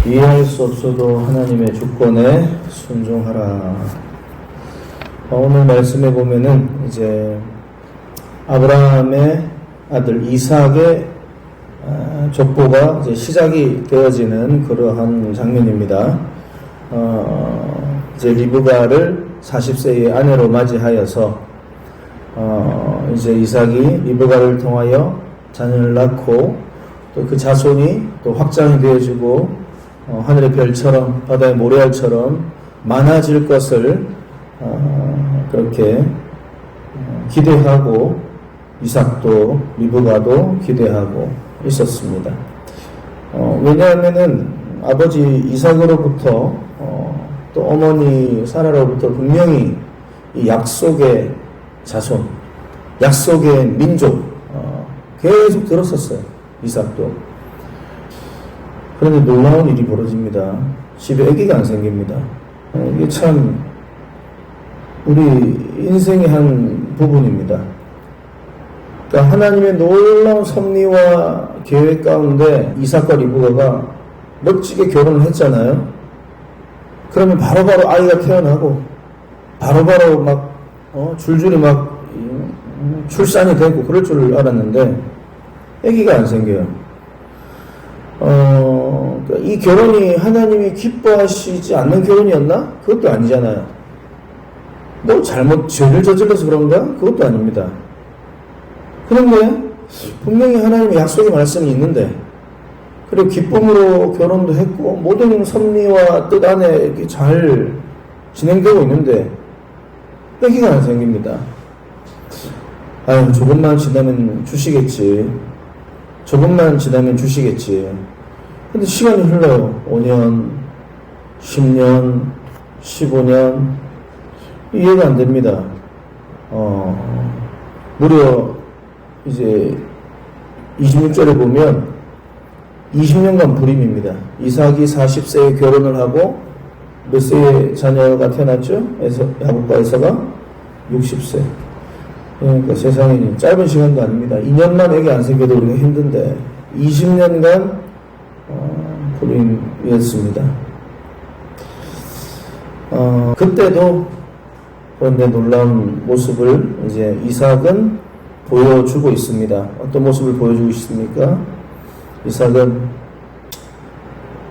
이해할 수 없어도 하나님의 주권에 순종하라. 오늘 말씀에 보면은 이제 아브라함의 아들 이삭의 족보가 이제 시작이 되어지는 그러한 장면입니다. 이제 리브가를 40세의 아내로 맞이하여서 이제 이삭이 리브가를 통하여 자녀를 낳고 또 그 자손이 또 확장이 되어지고 하늘의 별처럼 바다의 모래알처럼 많아질 것을 그렇게 기대하고 이삭도 리브가도 기대하고 있었습니다. 왜냐하면은 아버지 이삭으로부터 또 어머니 사라로부터 분명히 이 약속의 자손, 약속의 민족 계속 들었었어요. 이삭도. 그런데 놀라운 일이 벌어집니다. 집에 아기가 안 생깁니다. 이게 참 우리 인생의 한 부분입니다. 그러니까 하나님의 놀라운 섭리와 계획 가운데 이삭과 리브가가 멋지게 결혼을 했잖아요. 그러면 바로바로 아이가 태어나고 바로바로 막 줄줄이 막 출산이 되고 그럴 줄 알았는데 아기가 안 생겨요. 이 결혼이 하나님이 기뻐하시지 않는 결혼이었나? 그것도 아니잖아요. 뭐 잘못 죄를 저질러서 그런가? 그것도 아닙니다. 그런데 분명히 하나님의 약속의 말씀이 있는데 그리고 기쁨으로 결혼도 했고 모든 섭리와 뜻 안에 이렇게 잘 진행되고 있는데 아기가 안 생깁니다. 아유, 조금만 지나면 주시겠지. 조금만 지나면 주시겠지. 근데 시간이 흘러요. 5년, 10년, 15년. 이해가 안 됩니다. 무려 이제 26절에 보면 20년간 불임입니다. 이삭이 40세에 결혼을 하고 몇 세의 자녀가 태어났죠? 야곱과 에서가 60세. 그러니까 세상에 짧은 시간도 아닙니다. 2년만 애기 안 생겨도 우리가 힘든데 20년간 불임이었습니다. 그때도 그런데 놀라운 모습을 이제 이삭은 보여주고 있습니다. 어떤 모습을 보여주고 있습니까? 이삭은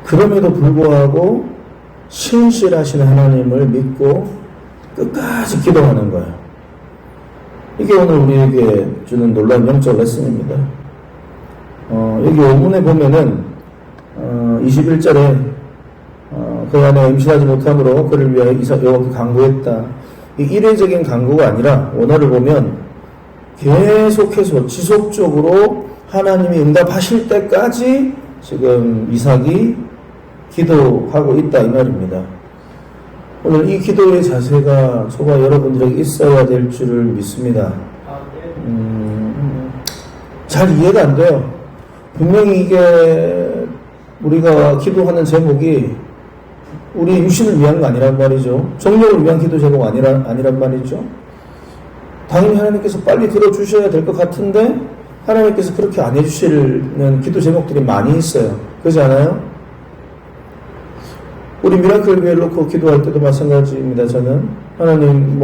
그럼에도 불구하고 신실하신 하나님을 믿고 끝까지 기도하는 거예요. 이게 오늘 우리에게 주는 놀라운 영적 레슨입니다. 여기 오문에 보면은 21절에 그 안에 임신하지 못함으로 그를 위하여 여호와께 간구했다. 이 일회적인 간구가 아니라 원어를 보면 계속해서 지속적으로 하나님이 응답하실 때까지 지금 이삭이 기도하고 있다 이 말입니다. 오늘 이 기도의 자세가 저와 여러분들에게 있어야 될 줄을 믿습니다. 잘 이해가 안 돼요. 분명히 이게 우리가 기도하는 제목이 우리 유신을 위한 거 아니란 말이죠. 정력을 위한 기도 제목 아니란 말이죠. 당연히 하나님께서 빨리 들어주셔야 될 것 같은데 하나님께서 그렇게 안 해주시는 기도 제목들이 많이 있어요. 그렇지 않아요? 우리 미라클 교회를 놓고 기도할 때도 마찬가지입니다. 저는 하나님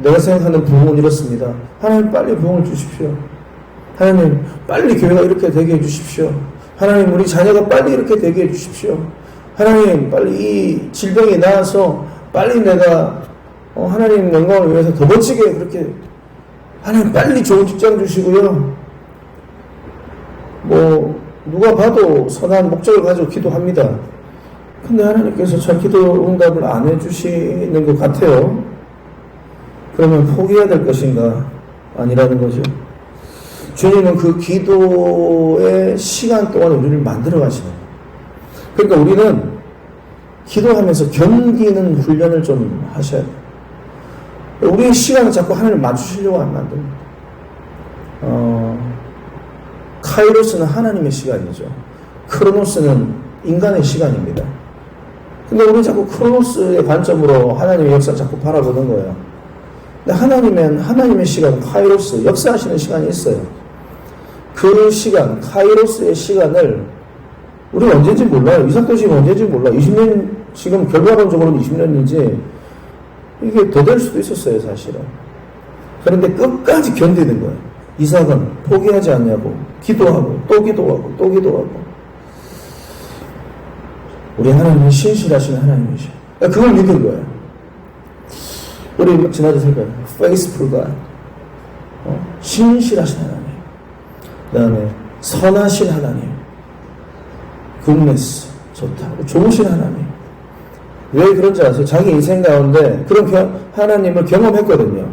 내가 생각하는 부흥은 이렇습니다. 하나님 빨리 부흥을 주십시오. 하나님 빨리 교회가 이렇게 되게 해주십시오. 하나님 우리 자녀가 빨리 이렇게 되게 해주십시오. 하나님 빨리 이 질병이 나아서 빨리 내가 하나님 영광을 위해서 더 멋지게 그렇게 하나님 빨리 좋은 직장 주시고요. 누가 봐도 선한 목적을 가지고 기도합니다. 근데 하나님께서 잘 기도 응답을 안 해주시는 것 같아요. 그러면 포기해야 될 것인가? 아니라는 거죠. 주님은 그 기도의 시간 동안 우리를 만들어 가시는 거예요. 그러니까 우리는 기도하면서 견디는 훈련을 좀 하셔야 돼요. 우리의 시간을 자꾸 하나님을 맞추시려고 안 만듭니다. 카이로스는 하나님의 시간이죠. 크로노스는 인간의 시간입니다. 근데 우리는 자꾸 크로노스의 관점으로 하나님의 역사를 자꾸 바라보는 거예요. 근데 하나님의 시간은 카이로스, 역사하시는 시간이 있어요. 그 시간, 카이로스의 시간을 우리 언제인지 몰라요. 이삭도 지금 언제인지 몰라. 20년, 지금 결과론적으로는 20년인지, 이게 더 될 수도 있었어요, 사실은. 그런데 끝까지 견디는 거예요. 이삭은 포기하지 않냐고, 기도하고, 또 기도하고, 또 기도하고. 우리 하나님은 신실하신 하나님이죠. 그걸 믿은 거예요. 우리 지난주에 살까요? Faithful God. 신실하신 하나님. 그 다음에 선하신 하나님. goodness. 좋다. 좋으신 하나님. 왜 그런지 아세요? 자기 인생 가운데 그런 하나님을 경험했거든요.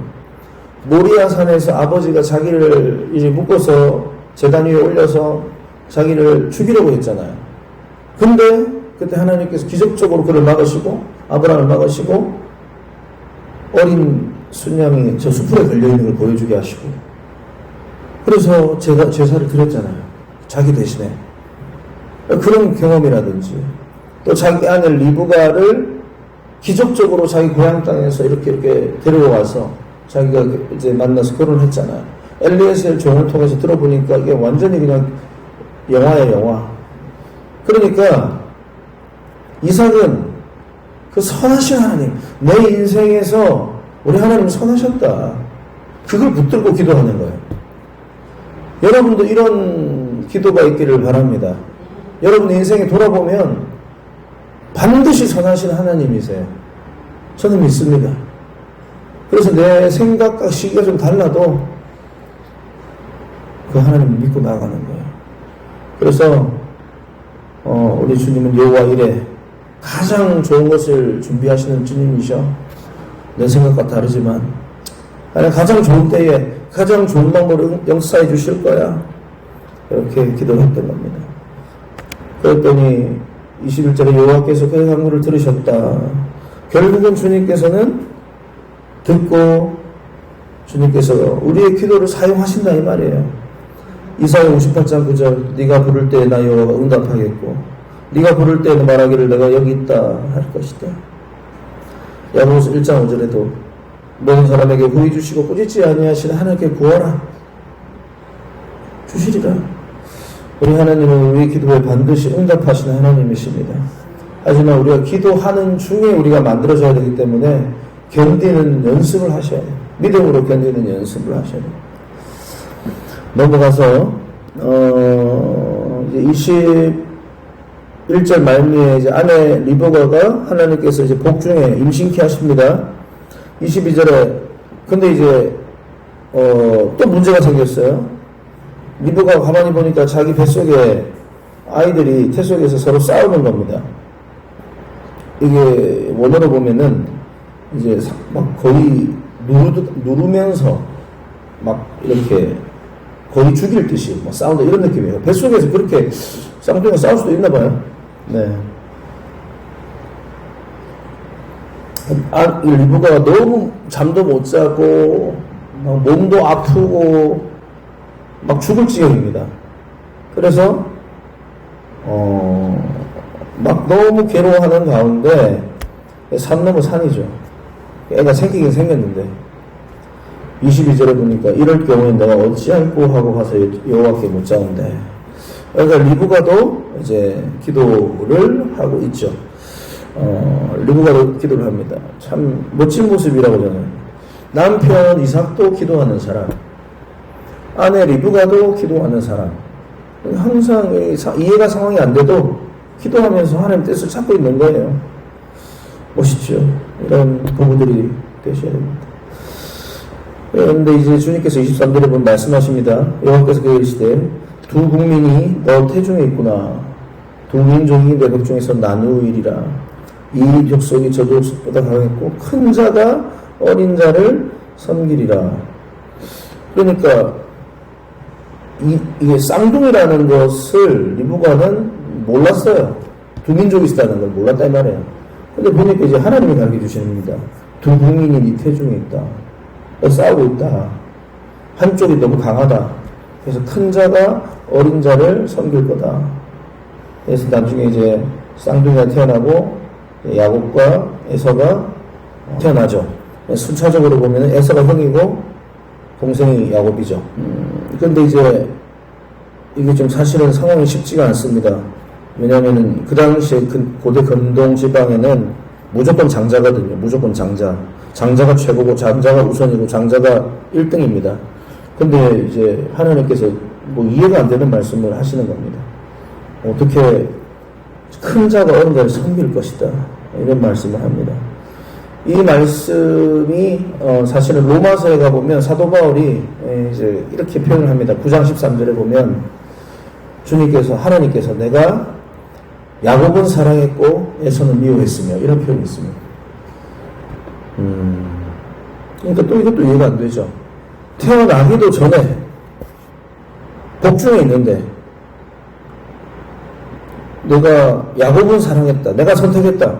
모리아 산에서 아버지가 자기를 이제 묶어서 제단 위에 올려서 자기를 죽이려고 했잖아요. 근데 그때 하나님께서 기적적으로 그를 막으시고 아브라함을 막으시고 어린 순양이 저 수풀에 걸려있는 걸 보여주게 하시고 그래서 제사를 드렸잖아요. 자기 대신에. 그런 경험이라든지 또 자기 아내 리브가를 기적적으로 자기 고향 땅에서 이렇게 데려와서 자기가 이제 만나서 결혼했잖아요. 엘리에셀 종을 통해서 들어보니까 이게 완전히 그냥 영화예요, 영화. 그러니까 이삭은 그 선하신 하나님, 내 인생에서 우리 하나님 선하셨다. 그걸 붙들고 기도하는 거예요. 여러분도 이런 기도가 있기를 바랍니다. 여러분 인생에 돌아보면 반드시 선하신 하나님이세요. 저는 믿습니다. 그래서 내 생각과 시기가 좀 달라도 그 하나님을 믿고 나아가는 거예요. 그래서 우리 주님은 여호와 이레 가장 좋은 것을 준비하시는 주님이셔. 내 생각과 다르지만 가장 좋은 때에 가장 좋은 방법으로 역사해 주실 거야. 이렇게 기도했던 겁니다. 그랬더니 21절에 여호와께서 그의 간구를 들으셨다. 결국은 주님께서는 듣고 주님께서 우리의 기도를 사용하신다 이 말이에요. 이사야 58장 9절 네가 부를 때 나 여호와가 응답하겠고 네가 부를 때 말하기를 내가 여기 있다 할 것이다. 야고보서 1장 5절에도 모든 사람에게 후히 주시고 꾸짖지 아니하시는 하나님께 구하라 주시리라. 우리 하나님은 우리 기도에 반드시 응답하시는 하나님이십니다. 하지만 우리가 기도하는 중에 우리가 만들어져야 되기 때문에 견디는 연습을 하셔야 돼요. 믿음으로 견디는 연습을 하셔야 돼요. 넘어가서 이제 21절 말미에 이제 아내 리브가가 하나님께서 이제 복중에 임신케 하십니다. 22절에 근데 이제 또 문제가 생겼어요. 리브가 가만히 보니까 자기 뱃속에 아이들이 태속에서 서로 싸우는 겁니다. 이게 원어로 보면은 이제 막 거의 누르면서 막 이렇게 거의 죽일 듯이 막 싸운다 이런 느낌이에요. 뱃속에서 그렇게 쌍둥이가 싸울 수도 있나 봐요. 네. 리브가 너무 잠도 못 자고 막 몸도 아프고 막 죽을 지경입니다. 그래서 막 너무 괴로워하는 가운데 산 넘어 산이죠. 애가 생기긴 생겼는데 22절에 보니까 이럴 경우에 내가 어찌할꼬 하고 가서 여호와께 묻자온대. 그러니까 리브가도 이제 기도를 하고 있죠. 리브가도 기도를 합니다. 참 멋진 모습이라고 저는. 남편 이삭도 기도하는 사람, 아내 리브가도 기도하는 사람. 항상 이해가 상황이 안 돼도 기도하면서 하나님 뜻을 찾고 있는 거예요. 멋있죠. 이런 부부들이 되셔야 됩니다. 그런데 이제 주님께서 23절에 보면 말씀하십니다. 여호와께서 이르시되 두 국민이 너 태중에 있구나. 두 민족이 내 벽중에서 나누이리라. 이 족속이 저 족속보다 강했고 큰 자가 어린 자를 섬기리라. 그러니까 이게 쌍둥이라는 것을 리브가는 몰랐어요. 두 민족이 있다는 걸 몰랐단 말이에요. 근데 보니까 이제 하나님이 가르쳐 주십니다. 두 국민이 네 태중에 있다. 싸우고 있다. 한쪽이 너무 강하다. 그래서 큰 자가 어린 자를 섬길 거다. 그래서 나중에 이제 쌍둥이가 태어나고 야곱과 에서가 태어나죠. 순차적으로 보면 에서가 형이고 동생이 야곱이죠. 그런데 이제 이게 좀 사실은 상황이 쉽지가 않습니다. 왜냐하면 그 당시에 고대 근동 지방에는 무조건 장자거든요. 무조건 장자. 장자가 최고고 장자가 우선이고 장자가 1등입니다. 근데 이제 하나님께서 뭐 이해가 안 되는 말씀을 하시는 겁니다. 어떻게 큰 자가 어린 자를 섬길 것이다. 이런 말씀을 합니다. 이 말씀이 사실은 로마서에 가보면 사도 바울이 이제 이렇게 표현을 합니다. 9장 13절에 보면 주님께서 하나님께서 내가 야곱은 사랑했고 에서는 미워했으며 이런 표현이 있습니다. 그러니까 또 이것도 이해가 안 되죠. 태어나기도 전에 복중에 있는데 내가 야곱은 사랑했다. 내가 선택했다.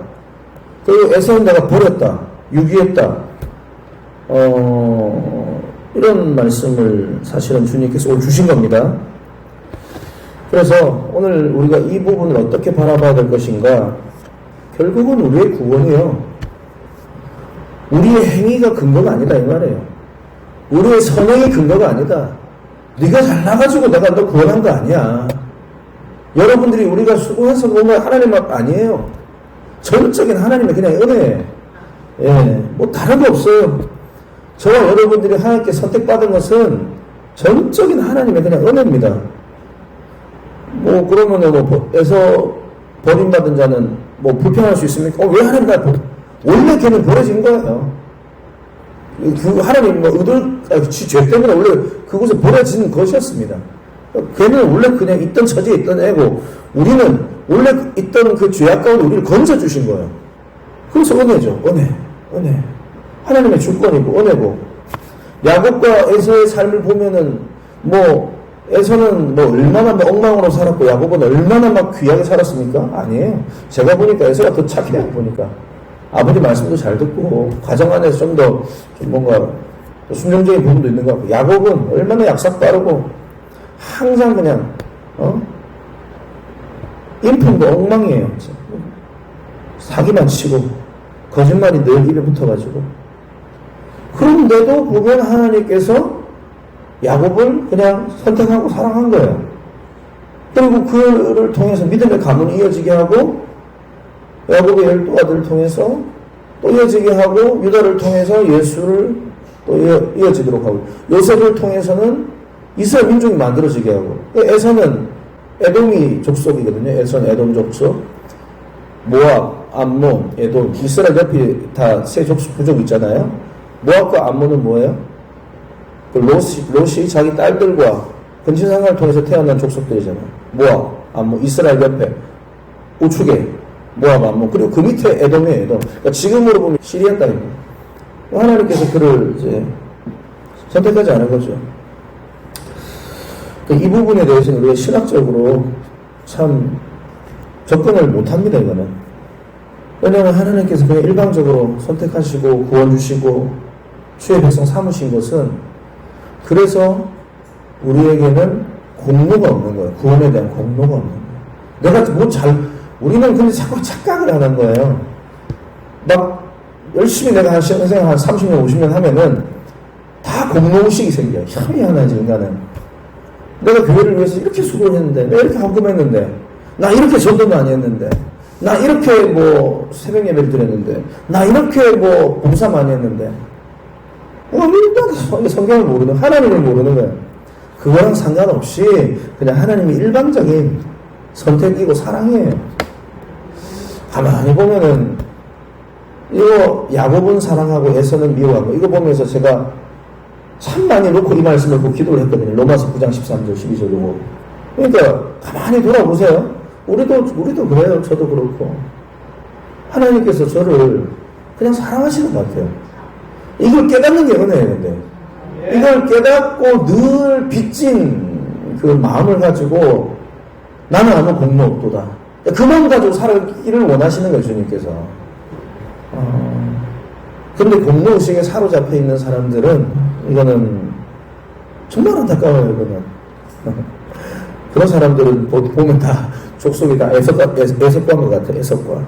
그리고 에서는 내가 버렸다. 유기했다. 이런 말씀을 사실은 주님께서 오늘 주신 겁니다. 그래서 오늘 우리가 이 부분을 어떻게 바라봐야 될 것인가? 결국은 우리의 구원이요. 우리의 행위가 근거가 아니다 이 말이에요. 우리의 선행이 근거가 아니다. 네가 잘나가지고 내가 너 구원한 거 아니야. 여러분들이 우리가 수고해서 그런 거 하나님 아니에요. 전적인 하나님의 그냥 은혜. 예, 뭐 다른 거 없어요. 저와 여러분들이 하나님께 선택받은 것은 전적인 하나님의 그냥 은혜입니다. 뭐 그러면은 에서 버림받은 자는 뭐 불평할 수 있습니까? 왜 하나님 나 원래 걔는 버려진 거예요. 그 하나님 뭐 죄 때문에 원래 그곳에 버려진 것이었습니다. 걔는 원래 그냥 있던 처지에 있던 애고 우리는 원래 있던 그 죄악 가운데 우리를 건져주신 거예요. 그래서 은혜죠. 은혜. 하나님의 주권이고 은혜고. 야곱과 에서의 삶을 보면은 뭐 에서는 뭐 얼마나 뭐 엉망으로 살았고 야곱은 얼마나 막 귀하게 살았습니까? 아니에요. 제가 보니까 에서가 더 착해요. 보니까 아버지 말씀도 잘 듣고 가정 안에서 좀 더 좀 뭔가 순종적인 부분도 있는 것 같고 야곱은 얼마나 약삭 빠르고 항상 그냥 인품도 엉망이에요. 사기만 치고 거짓말이 늘 입에 붙어가지고 그런데도 보면 하나님께서 야곱을 그냥 선택하고 사랑한 거예요. 그리고 그를 통해서 믿음의 가문이 이어지게 하고 야곱의 12아들을 통해서 또 이어지게 하고 유다를 통해서 예수를 또 이어지도록 하고 요셉을 통해서는 이스라엘 민족이 만들어지게 하고 에서는 에돔이 족속이거든요. 에서는 에돔 족속 모압, 암몬, 에돔 이스라엘 옆에 다 세 부족 있잖아요. 모압과 암몬은 뭐예요? 그 롯이 자기 딸들과 근친상간을 통해서 태어난 족속들이잖아요. 모압, 암몬, 이스라엘 옆에 우측에 모압, 암몬 그리고 그 밑에 에돔이에요. 에돔. 그러니까 지금으로 보면 시리아 땅입니다. 하나님께서 그를 이제 선택하지 않은 거죠. 이 부분에 대해서는 우리가 신학적으로 참 접근을 못합니다. 이거는. 왜냐하면 하나님께서 그냥 일방적으로 선택하시고 구원 주시고 주의 백성 삼으신 것은 그래서 우리에게는 공로가 없는 거예요. 구원에 대한 공로가 없는 거예요. 내가 우리는 근데 자꾸 착각을 하는 거예요. 막 열심히 내가 한 생활 한 30년, 50년 하면은 다 공로의식이 생겨요. 희한하지, 인간은. 내가 교회를 위해서 이렇게 수고를 했는데, 내가 이렇게 헌금했는데, 나 이렇게 전도 많이 했는데, 나 이렇게 뭐 새벽 예배를 드렸는데, 나 이렇게 뭐 봉사 많이 했는데, 성경을 모르는, 하나님을 모르는 거예요. 그거랑 상관없이 그냥 하나님이 일방적인 선택이고 사랑이에요. 가만히 보면은, 이거 야곱은 사랑하고 에서는 미워하고, 이거 보면서 제가 참 많이 놓고 이 말씀을 꼭 기도를 했거든요. 로마서 9장 13절 12절 요거. 그러니까 가만히 돌아보세요. 우리도 그래요. 저도 그렇고. 하나님께서 저를 그냥 사랑하시는 것 같아요. 이걸 깨닫는 게 은혜예요. 근데 이걸 깨닫고 늘 빚진 그 마음을 가지고 나는 아무 공로 없도다. 그 마음 가지고 살기를 원하시는 거예요. 주님께서. 근데 공로의식에 사로잡혀 있는 사람들은 이거는 정말 안타까워요. 이거는 그런 사람들은 보면 다 족속이 다 에석과인 것 같아요. 에석과.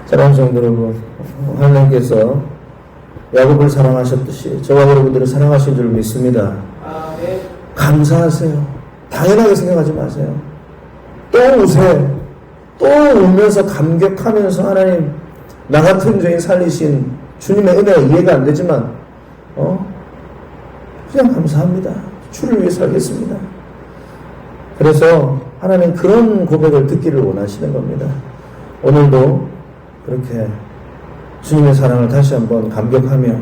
사랑하는 성도 여러분, 하나님께서 야곱을 사랑하셨듯이 저와 여러분들을 사랑하신 줄 믿습니다. 감사하세요. 당연하게 생각하지 마세요. 또 우세, 또 울면서 감격하면서 하나님 나 같은 죄인 살리신 주님의 은혜가 이해가 안 되지만 그냥 감사합니다. 주를 위해 살겠습니다. 그래서 하나님 그런 고백을 듣기를 원하시는 겁니다. 오늘도 그렇게 주님의 사랑을 다시 한번 감격하며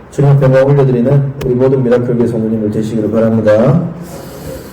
주님 앞에 올려드리는 우리 모든 미라클교회 성도님들 되시기를 바랍니다.